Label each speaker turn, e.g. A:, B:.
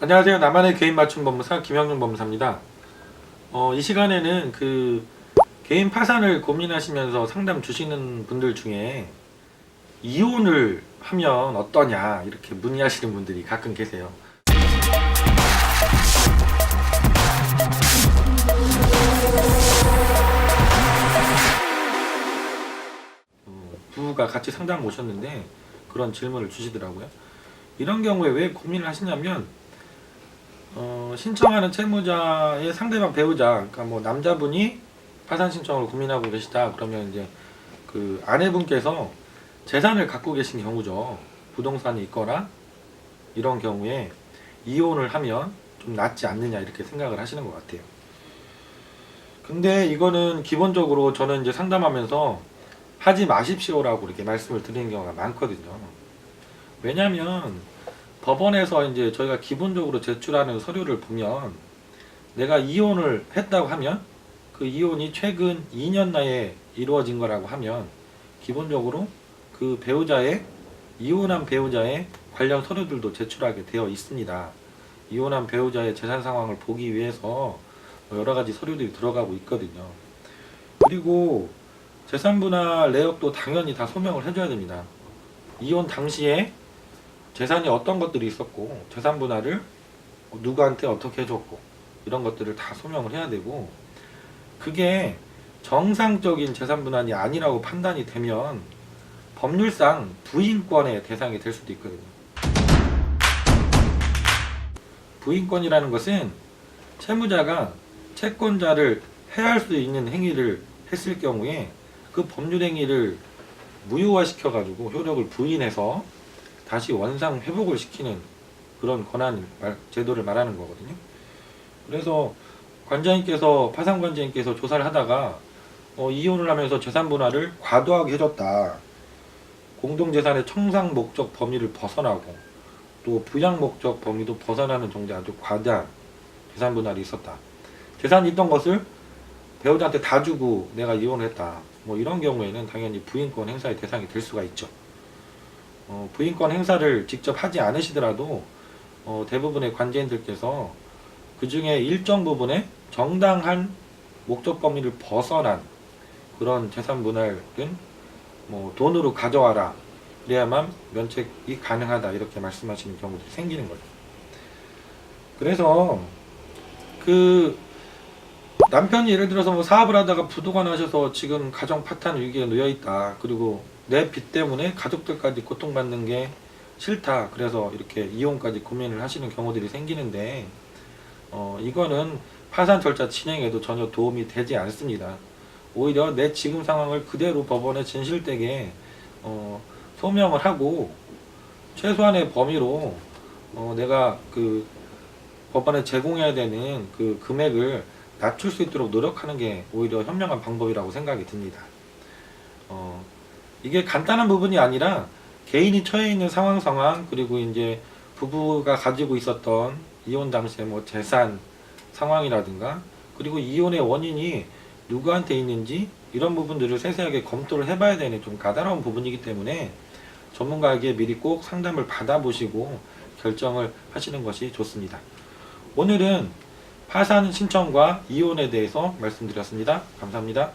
A: 안녕하세요. 나만의 개인 맞춤 법무사 김영중 법무사입니다. 이 시간에는 개인 파산을 고민하시면서 상담 주시는 분들 중에 이혼을 하면 어떠냐 이렇게 문의하시는 분들이 가끔 계세요. 부부가 같이 상담 오셨는데 그런 질문을 주시더라고요. 이런 경우에 왜 고민을 하시냐면 신청하는 채무자의 상대방 배우자, 그러니까 뭐 남자분이 파산 신청을 고민하고 계시다. 그러면 이제 그 아내분께서 재산을 갖고 계신 경우죠. 부동산이 있거나 이런 경우에 이혼을 하면 좀 낫지 않느냐 이렇게 생각을 하시는 것 같아요. 근데 이거는 기본적으로 저는 이제 상담하면서 하지 마십시오라고 이렇게 말씀을 드리는 경우가 많거든요. 왜냐면 법원에서 이제 저희가 기본적으로 제출하는 서류를 보면 내가 이혼을 했다고 하면 그 이혼이 최근 2년 내에 이루어진 거라고 하면 기본적으로 그 이혼한 배우자의 관련 서류들도 제출하게 되어 있습니다. 이혼한 배우자의 재산 상황을 보기 위해서 여러 가지 서류들이 들어가고 있거든요. 그리고 재산분할 내역도 당연히 다 소명을 해줘야 됩니다. 이혼 당시에 재산이 어떤 것들이 있었고 재산분할을 누구한테 어떻게 해줬고 이런 것들을 다 소명을 해야 되고, 그게 정상적인 재산분할이 아니라고 판단이 되면 법률상 부인권의 대상이 될 수도 있거든요. 부인권이라는 것은 채무자가 채권자를 해할 수 있는 행위를 했을 경우에 그 법률 행위를 무효화시켜 가지고 효력을 부인해서 다시 원상 회복을 시키는 그런 제도를 말하는 거거든요. 그래서 파산관제인께서 조사를 하다가 이혼을 하면서 재산분할을 과도하게 해줬다. 공동재산의 청산 목적 범위를 벗어나고 또 부양 목적 범위도 벗어나는 정도의 아주 과다한 재산분할이 있었다. 재산이 있던 것을 배우자한테 다 주고 내가 이혼을 했다. 뭐 이런 경우에는 당연히 부인권 행사의 대상이 될 수가 있죠. 부인권 행사를 직접 하지 않으시더라도 대부분의 관제인들께서 그 중에 일정 부분의 정당한 목적 범위를 벗어난 그런 재산 분할은 뭐 돈으로 가져와라, 그래야만 면책이 가능하다 이렇게 말씀하시는 경우들이 생기는 거죠. 그래서 그 남편이 예를 들어서 뭐 사업을 하다가 부도가 나셔서 지금 가정 파탄 위기에 놓여 있다. 그리고 내 빚 때문에 가족들까지 고통받는 게 싫다. 그래서 이렇게 이혼까지 고민을 하시는 경우들이 생기는데 이거는 파산 절차 진행에도 전혀 도움이 되지 않습니다. 오히려 내 지금 상황을 그대로 법원에 진실되게 소명을 하고 최소한의 범위로 내가 그 법원에 제공해야 되는 그 금액을 낮출 수 있도록 노력하는 게 오히려 현명한 방법이라고 생각이 듭니다. 이게 간단한 부분이 아니라 개인이 처해 있는 상황 그리고 이제 부부가 가지고 있었던 이혼 당시에 뭐 재산 상황이라든가 그리고 이혼의 원인이 누구한테 있는지 이런 부분들을 세세하게 검토를 해봐야 되는 좀 까다로운 부분이기 때문에 전문가에게 미리 꼭 상담을 받아보시고 결정을 하시는 것이 좋습니다. 오늘은 파산 신청과 이혼에 대해서 말씀드렸습니다. 감사합니다.